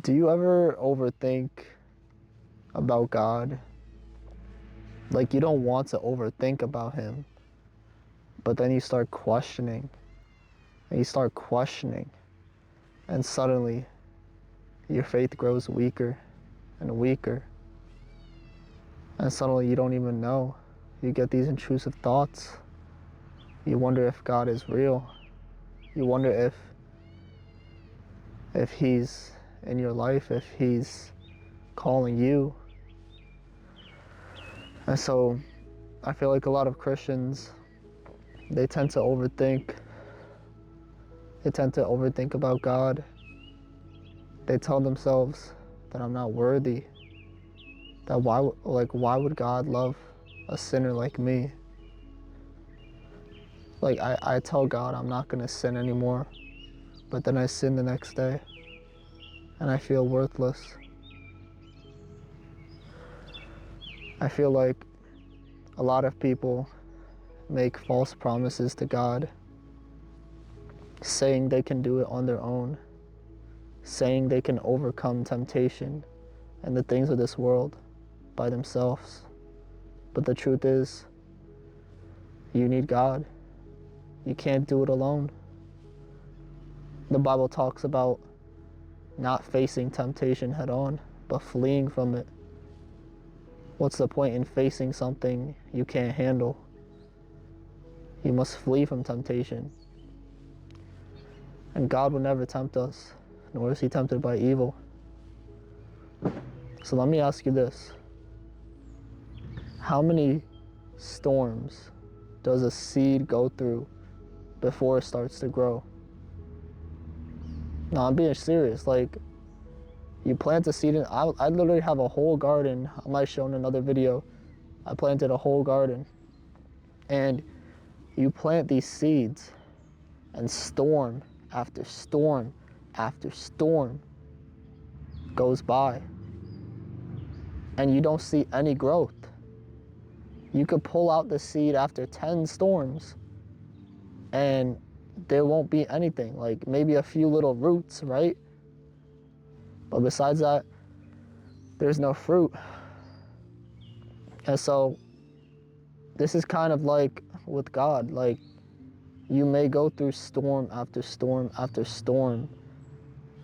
Do you ever overthink about God? Like you don't want to overthink about him, but then you start questioning and you start questioning, and suddenly your faith grows weaker and weaker, and suddenly you don't even know. You get these intrusive thoughts. You wonder if God is real. You wonder if he's in your life, if he's calling you. And so I feel like a lot of Christians, they tend to overthink. They tend to overthink about God. They tell themselves that I'm not worthy. That why would God love a sinner like me? Like I tell God I'm not gonna sin anymore, but then I sin the next day and I feel worthless. I feel like a lot of people make false promises to God, saying they can do it on their own, saying they can overcome temptation and the things of this world by themselves. But the truth is, you need God. You can't do it alone. The Bible talks about not facing temptation head on, but fleeing from it. What's the point in facing something you can't handle? You must flee from temptation. And God will never tempt us, nor is he tempted by evil. So let me ask you this. How many storms does a seed go through before it starts to grow? No, I'm being serious. Like, you plant a seed in, I literally have a whole garden. I might show in another video. I planted a whole garden. And you plant these seeds, and storm after storm after storm goes by, and you don't see any growth. You could pull out the seed after 10 storms, and there won't be anything, like maybe a few little roots, right? But besides that, there's no fruit. And so this is kind of like with God. Like, you may go through storm after storm after storm,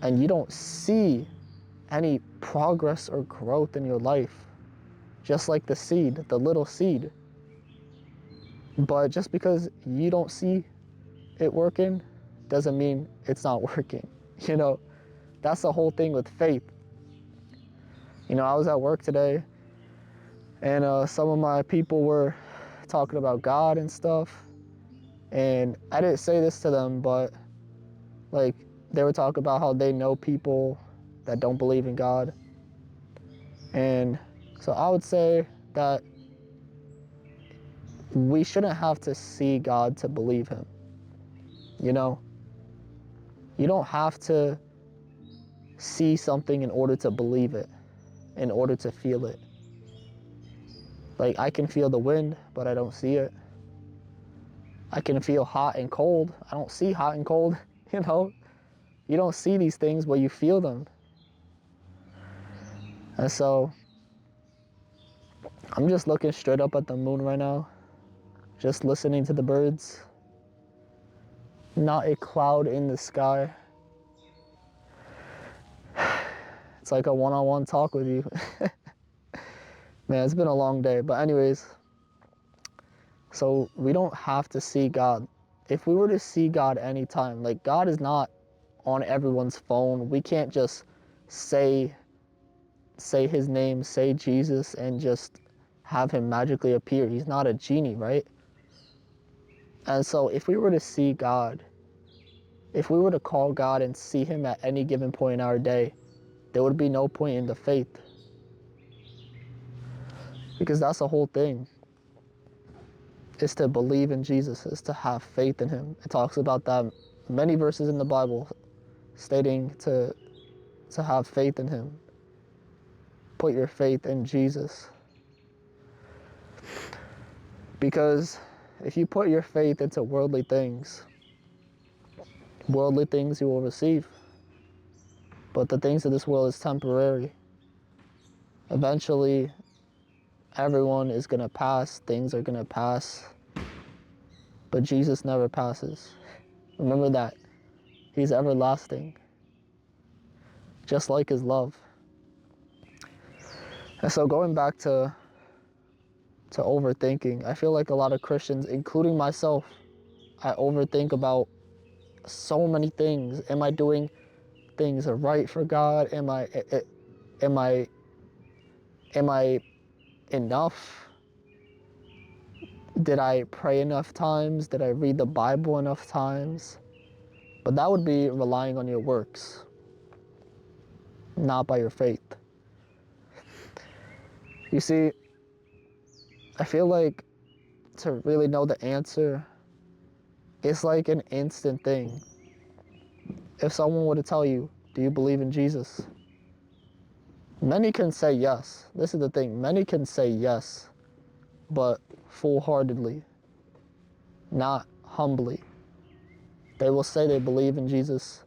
and you don't see any progress or growth in your life, just like the seed, the little seed. But just because you don't see it working doesn't mean it's not working. You know, that's the whole thing with faith. You know, I was at work today, and some of my people were talking about God and stuff, and I didn't say this to them, but like, they were talking about how they know people that don't believe in God. And so I would say that we shouldn't have to see God to believe him. You know, you don't have to see something in order to believe it, in order to feel it. Like, I can feel the wind, but I don't see it. I can feel hot and cold. I don't see hot and cold. You know, you don't see these things, but you feel them. And so I'm just looking straight up at the moon right now, just listening to the birds. Not a cloud in the sky. It's like a one-on-one talk with you. Man, it's been a long day. But anyways, so we don't have to see God. If we were to see God anytime, like, God is not on everyone's phone. We can't just say his name, say Jesus, and just have him magically appear. He's not a genie, right? And so if we were to see God, if we were to call God and see him at any given point in our day, there would be no point in the faith. Because that's the whole thing, is to believe in Jesus, is to have faith in him. It talks about that many verses in the Bible, stating to have faith in him. Put your faith in Jesus. Because if you put your faith into worldly things you will receive. But the things of this world is temporary. Eventually, everyone is going to pass. Things are going to pass. But Jesus never passes. Remember that. He's everlasting. Just like his love. And so going back to overthinking, I feel like a lot of Christians, including myself, I overthink about so many things. Am I doing things right for God? Am I enough? Did I pray enough times? Did I read the Bible enough times? But that would be relying on your works, not by your faith. You see, I feel like to really know the answer, it's like an instant thing. If someone were to tell you, do you believe in Jesus? Many can say yes. This is the thing. Many can say yes, but full-heartedly, not humbly. They will say they believe in Jesus,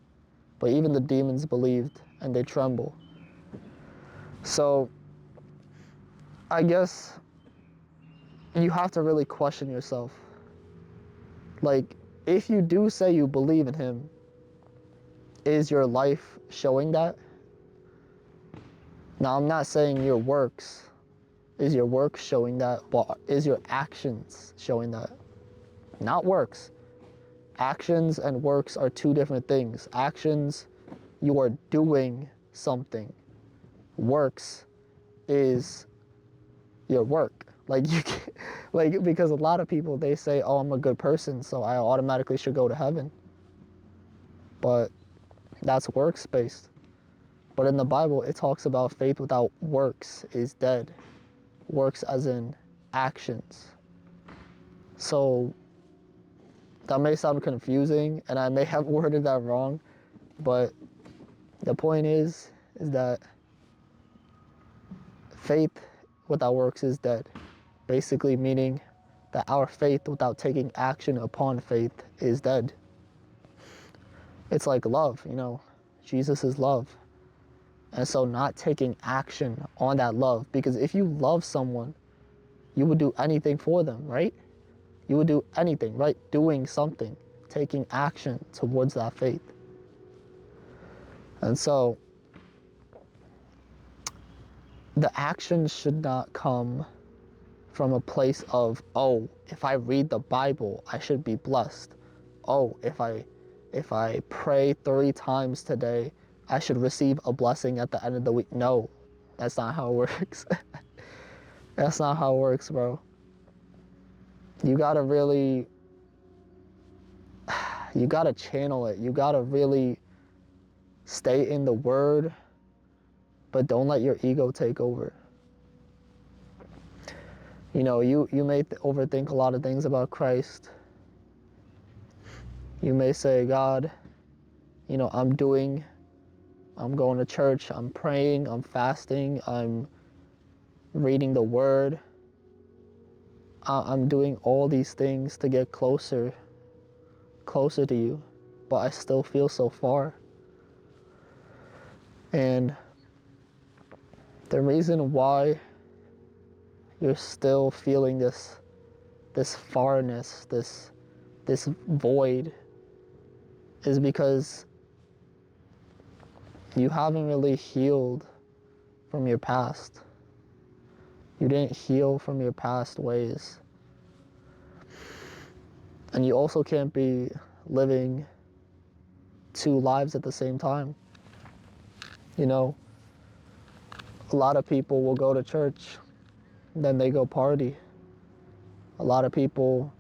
but even the demons believed and they tremble. So I guess you have to really question yourself. Like, if you do say you believe in him, is your life showing that? Now, I'm not saying your works. Is your work showing that? But is your actions showing that? Not works. Actions and works are two different things. Actions, you are doing something. Works is your work. Like you can, like, because a lot of people, they say, oh, I'm a good person, so I automatically should go to heaven. But that's works based. But in the Bible, it talks about faith without works is dead. Works as in actions. So that may sound confusing, and I may have worded that wrong, but the point is that faith without works is dead. Basically meaning that our faith without taking action upon faith is dead. It's like love, you know. Jesus is love. And so not taking action on that love, because if you love someone, you would do anything for them, right? You would do anything, right? Doing something, taking action towards that faith. And so the action should not come from a place of, oh, if I read the Bible, I should be blessed. Oh, if I pray 3 times today, I should receive a blessing at the end of the week. No, that's not how it works. That's not how it works, bro. You gotta channel it. You gotta really stay in the word, but don't let your ego take over. You know, you may overthink a lot of things about Christ. You may say, God, you know, I'm going to church, I'm praying, I'm fasting, I'm reading the word. I'm doing all these things to get closer to you, but I still feel so far. And the reason why you're still feeling this farness, this void, is because you haven't really healed from your past. You didn't heal from your past ways. And you also can't be living 2 lives at the same time. You know, a lot of people will go to church, then they go party. A lot of people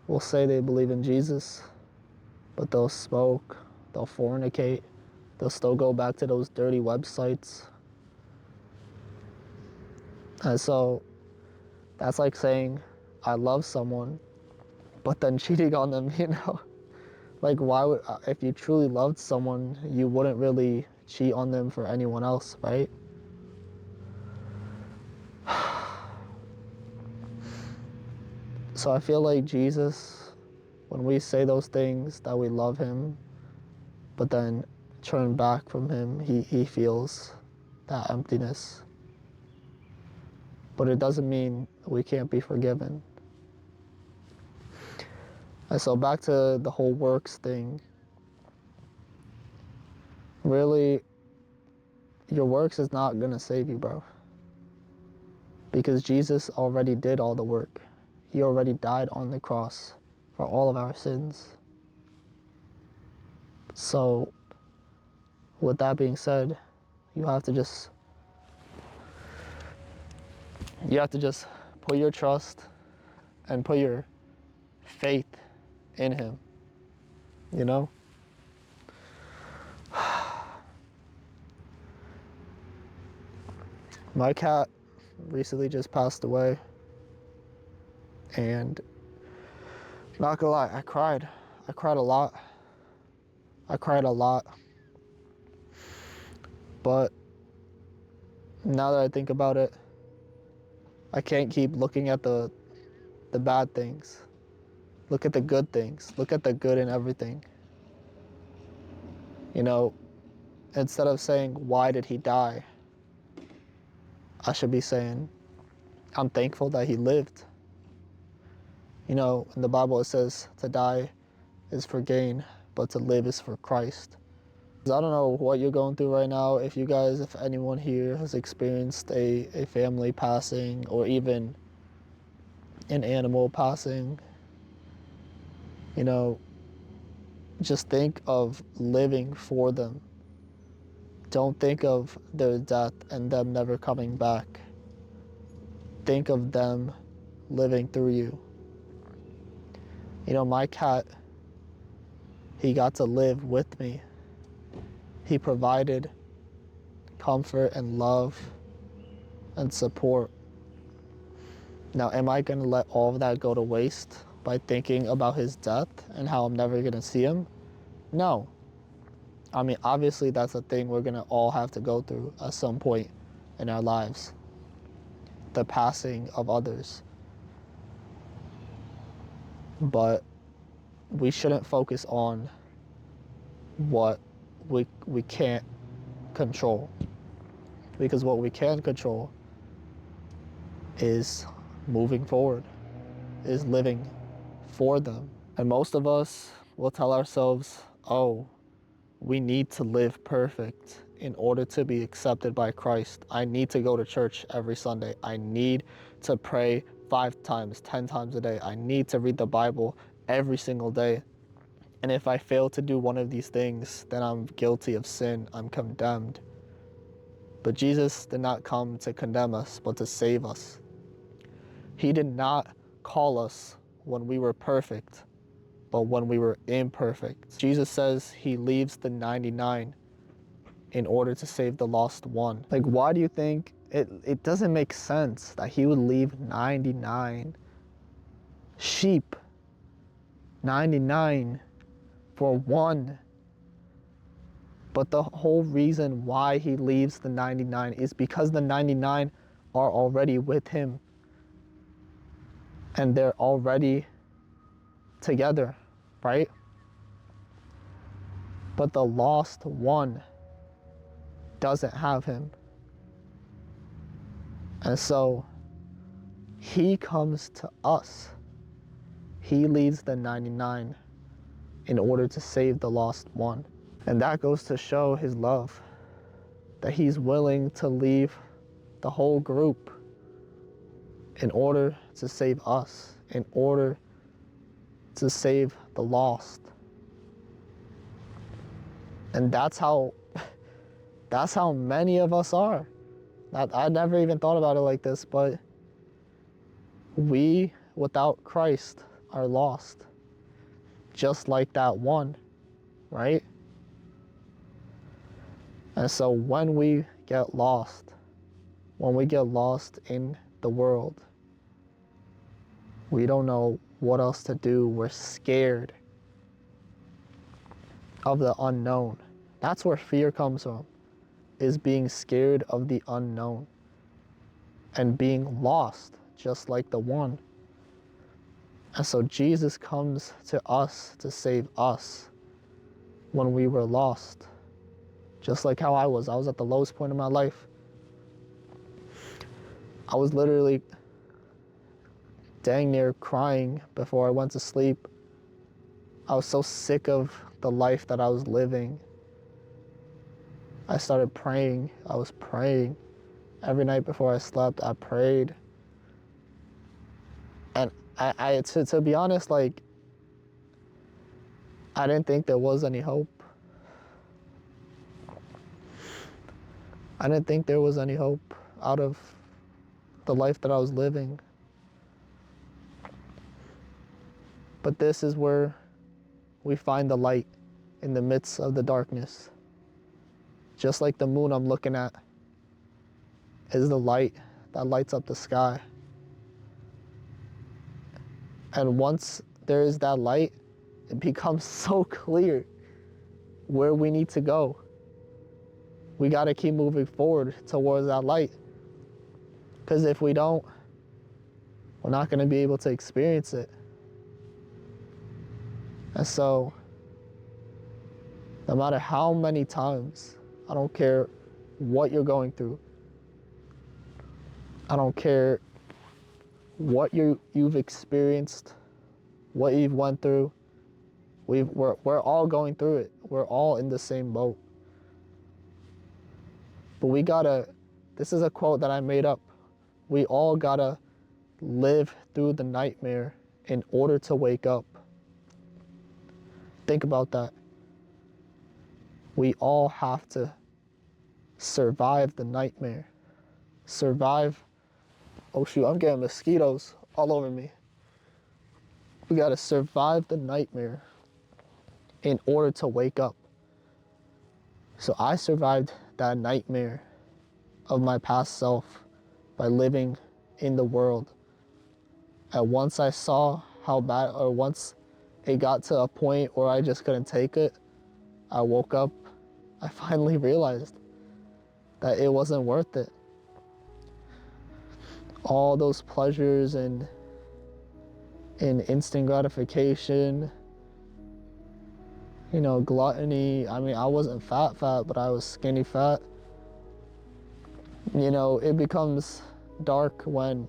will say they believe in Jesus, but they'll smoke, they'll fornicate, they'll still go back to those dirty websites. And so that's like saying, I love someone, but then cheating on them, you know? Like, why would, if you truly loved someone, you wouldn't really cheat on them for anyone else, right? So I feel like Jesus, when we say those things, that we love him, but then turn back from him, he feels that emptiness. But it doesn't mean we can't be forgiven. And so back to the whole works thing. Really, your works is not going to save you, bro. Because Jesus already did all the work. He already died on the cross for all of our sins. So, with that being said, you have to just put your trust and put your faith in him, you know? My cat recently just passed away, and not gonna lie, I cried a lot. But now that I think about it, I can't keep looking at the bad things. Look at the good things. Look at the good in everything. You know, instead of saying, why did he die? I should be saying, I'm thankful that he lived. You know, in the Bible it says to die is for gain, but to live is for Christ. I don't know what you're going through right now. If anyone here has experienced a family passing, or even an animal passing, you know, just think of living for them. Don't think of their death and them never coming back. Think of them living through you. You know, my cat, he got to live with me. He provided comfort and love and support. Now, am I going to let all of that go to waste by thinking about his death and how I'm never going to see him? No. I mean, obviously that's a thing we're going to all have to go through at some point in our lives. The passing of others. But we shouldn't focus on what we can't control. Because what we can control is moving forward, is living for them. And most of us will tell ourselves, oh, we need to live perfect in order to be accepted by Christ. I need to go to church every Sunday. I need to pray 5 times, 10 times a day. I need to read the Bible every single day. And if I fail to do one of these things, then I'm guilty of sin. I'm condemned. But Jesus did not come to condemn us, but to save us. He did not call us when we were perfect, but when we were imperfect. Jesus says he leaves the 99 in order to save the lost one. Like, why do you think it doesn't make sense that he would leave 99 sheep, 99 for one? But the whole reason why he leaves the 99 is because the 99 are already with him. And they're already together, right? But the lost one doesn't have him. And so he comes to us. He leaves the 99 in order to save the lost one. And that goes to show his love, that he's willing to leave the whole group in order to save us, in order to save the lost. And that's how many of us are. I never even thought about it like this, but we, without Christ, are lost. Just like that one, right? And so when we get lost in the world, we don't know what else to do. We're scared of the unknown. That's where fear comes from, is being scared of the unknown and being lost, just like the one. And so Jesus comes to us to save us when we were lost. Just like how I was at the lowest point of my life. I was literally dang near crying before I went to sleep. I was so sick of the life that I was living. I started praying. I was praying. Every night before I slept, I prayed. And to be honest, like, I didn't think there was any hope. I didn't think there was any hope out of the life that I was living. But this is where we find the light in the midst of the darkness. Just like the moon I'm looking at is the light that lights up the sky. And once there is that light, it becomes so clear where we need to go. We got to keep moving forward towards that light. Because if we don't, we're not going to be able to experience it. And so, no matter how many times, I don't care what you're going through, I don't care what you've experienced, what you've went through, we're all going through it. We're all in the same boat. But we gotta, this is a quote that I made up. We all gotta live through the nightmare in order to wake up. Think about that. We all have to survive the nightmare. Survive. Oh shoot, I'm getting mosquitoes all over me. We gotta survive the nightmare in order to wake up. So I survived that nightmare of my past self by living in the world. And once I saw how bad, or once it got to a point where I just couldn't take it, I woke up, I finally realized that it wasn't worth it. All those pleasures and instant gratification, you know, gluttony. I mean, I wasn't fat, but I was skinny fat. You know, it becomes dark when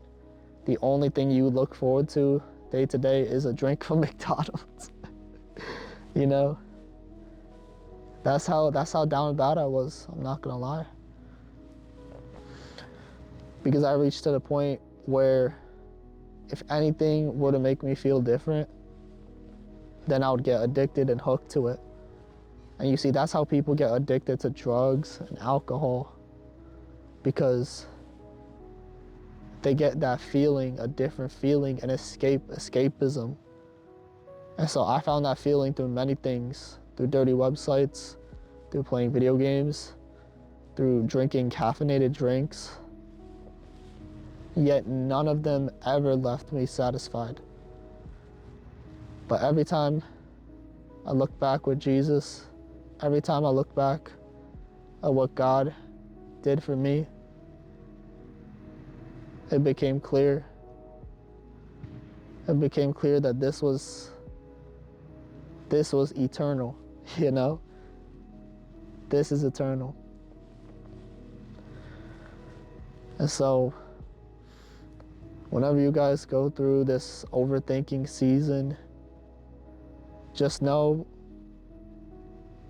the only thing you look forward to day to day is a drink from McDonald's. You know, that's how down bad I was. I'm not gonna lie. Because I reached to the point where if anything were to make me feel different, then I would get addicted and hooked to it. And you see, that's how people get addicted to drugs and alcohol, because they get that feeling, a different feeling, and escapism. And so I found that feeling through many things, through dirty websites, through playing video games, through drinking caffeinated drinks. Yet none of them ever left me satisfied. But every time I look back with Jesus, every time I look back at what God did for me, it became clear. It became clear that this was eternal, you know? This is eternal. And so, whenever you guys go through this overthinking season, just know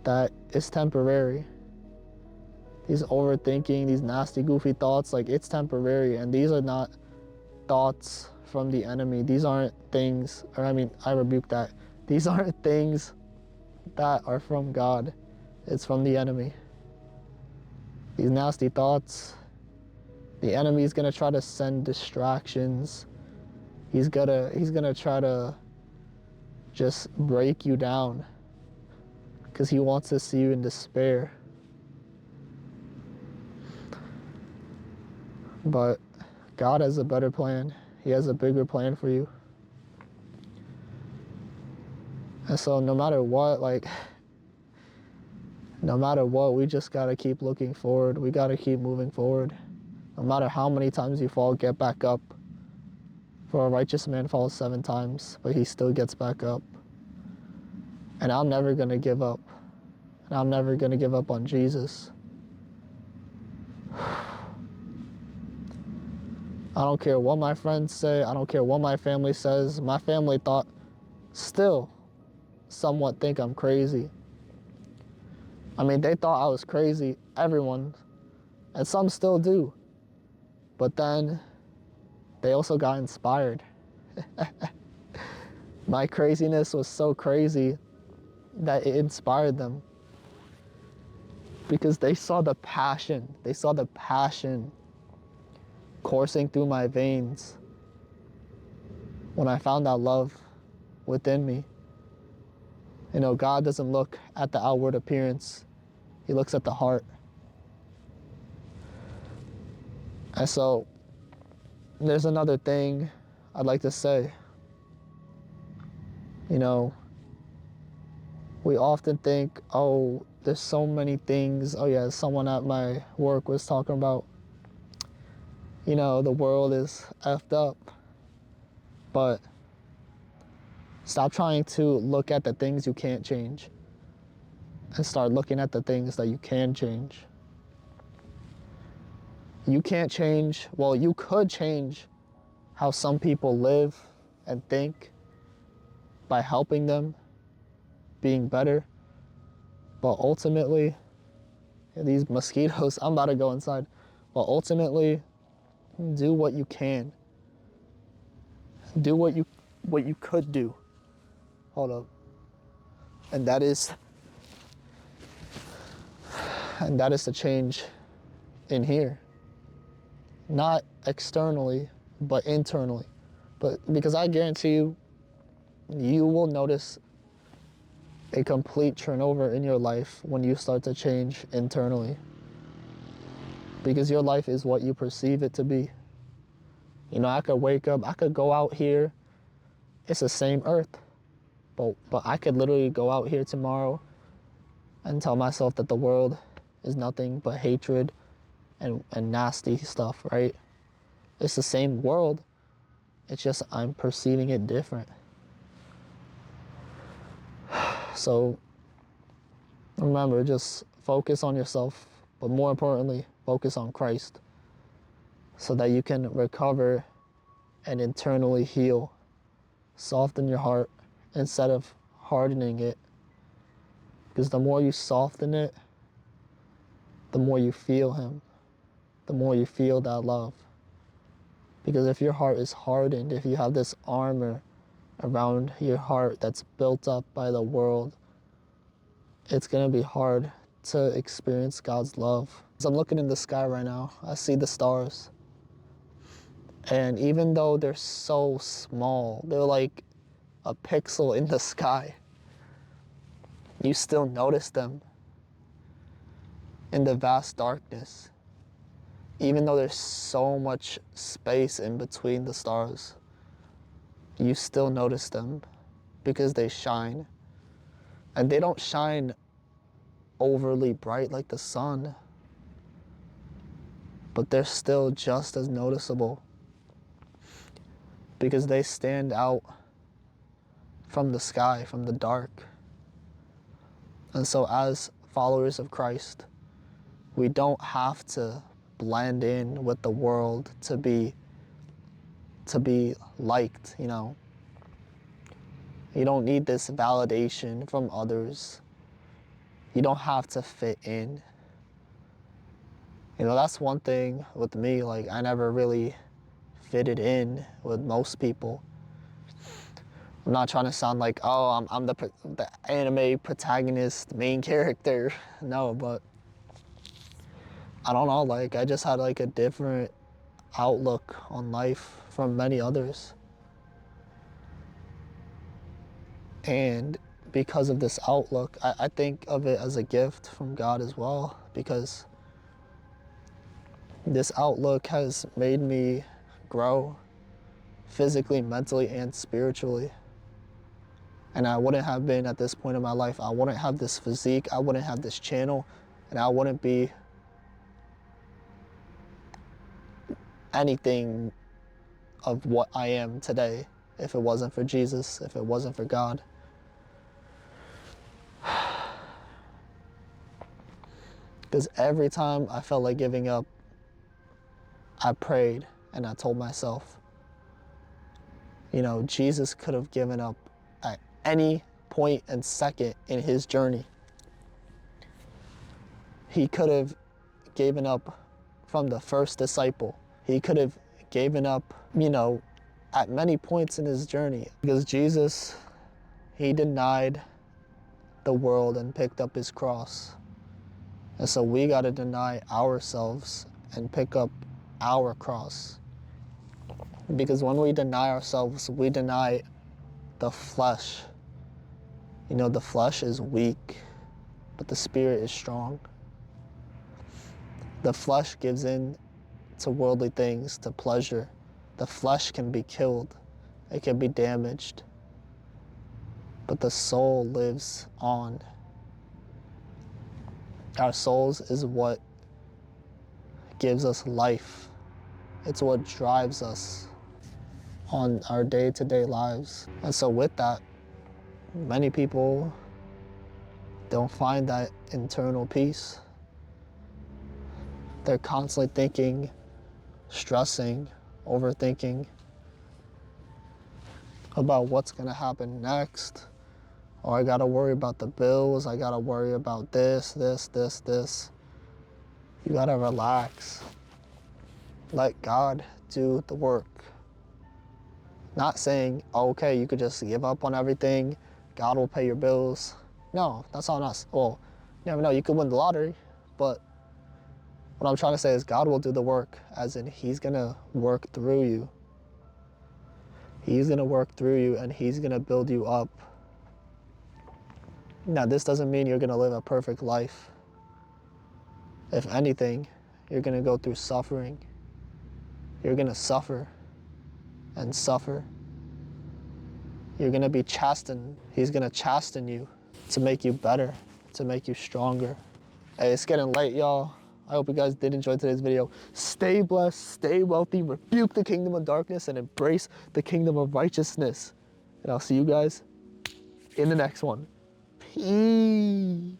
that it's temporary. These overthinking, these nasty, goofy thoughts, like, it's temporary. And these are not thoughts from the enemy. These aren't things, or I rebuke that. These aren't things that are from God. It's from the enemy. These nasty thoughts, the enemy is gonna try to send distractions. He's gonna try to just break you down because he wants to see you in despair. But God has a better plan. He has a bigger plan for you. And so no matter what, we just gotta keep looking forward. We gotta keep moving forward. No matter how many times you fall, get back up. For a righteous man falls 7 times, but he still gets back up. And I'm never gonna give up. and I'm never going to give up on Jesus. I don't care what my friends say. I don't care what my family says. My family still somewhat think I'm crazy. I mean, they thought I was crazy, everyone, and some still do. But then they also got inspired. My craziness was so crazy that it inspired them, because they saw the passion. They saw the passion coursing through my veins when I found that love within me. You know, God doesn't look at the outward appearance. He looks at the heart. And so there's another thing I'd like to say. You know, we often think, oh, there's so many things. Oh yeah, someone at my work was talking about, you know, the world is effed up. But stop trying to look at the things you can't change and start looking at the things that you can change. You can't change, well, you could change how some people live and think by helping them being better. But ultimately, these mosquitoes, I'm about to go inside. But ultimately, do what you can. Do what you could do. Hold up. And that is the change in here. Not externally, but internally. But because I guarantee you, you will notice a complete turnover in your life when you start to change internally. Because your life is what you perceive it to be. You know, I could wake up, I could go out here, it's the same earth. But I could literally go out here tomorrow and tell myself that the world is nothing but hatred and nasty stuff, right? It's the same world, it's just I'm perceiving it different. So remember, just focus on yourself, but more importantly, focus on Christ so that you can recover and internally heal. Soften your heart instead of hardening it, because the more you soften it, the more you feel Him, the more you feel that love. Because if your heart is hardened, if you have this armor around your heart that's built up by the world, it's going to be hard to experience God's love. As I'm looking in the sky right now, I see the stars. And even though they're so small, they're like a pixel in the sky, you still notice them in the vast darkness. Even though there's so much space in between the stars, you still notice them because they shine. And they don't shine overly bright like the sun, but they're still just as noticeable because they stand out from the sky, from the dark. And so as followers of Christ, we don't have to blend in with the world to be liked, you know. You don't need this validation from others. You don't have to fit in. You know, that's one thing with me, like I never really fitted in with most people. I'm not trying to sound like, oh, I'm the anime protagonist, main character. No, but I don't know, like I just had like a different outlook on life from many others. And because of this outlook, I think of it as a gift from God as well, because this outlook has made me grow physically, mentally, and spiritually. And I wouldn't have been at this point in my life. I wouldn't have this physique. I wouldn't have this channel. And I wouldn't be anything of what I am today if it wasn't for Jesus, if it wasn't for God. Because every time I felt like giving up, I prayed and I told myself, you know, Jesus could have given up at any point and second in his journey. He could have given up from the first disciple. He could have given up, you know, at many points in his journey. Because Jesus, he denied the world and picked up his cross. And so we got to deny ourselves and pick up our cross. Because when we deny ourselves, we deny the flesh. You know, the flesh is weak, but the spirit is strong. The flesh gives in to worldly things, to pleasure. The flesh can be killed. It can be damaged. But the soul lives on. Our souls is what gives us life. It's what drives us on our day-to-day lives. And so with that, many people don't find that internal peace. They're constantly thinking, stressing, overthinking about what's gonna happen next. Or I gotta worry about the bills, I gotta worry about this. You gotta relax. Let God do the work. Not saying, oh, okay, you could just give up on everything, God will pay your bills. No, that's on us. Well, you never know, you could win the lottery, but what I'm trying to say is God will do the work, as in he's gonna work through you. He's gonna work through you and he's gonna build you up. Now, this doesn't mean you're gonna live a perfect life. If anything, you're gonna go through suffering. You're gonna suffer and suffer. You're gonna be chastened. He's gonna chasten you to make you better, to make you stronger. Hey, it's getting late, y'all. I hope you guys did enjoy today's video. Stay blessed, stay wealthy, rebuke the kingdom of darkness, and embrace the kingdom of righteousness. And I'll see you guys in the next one. Peace.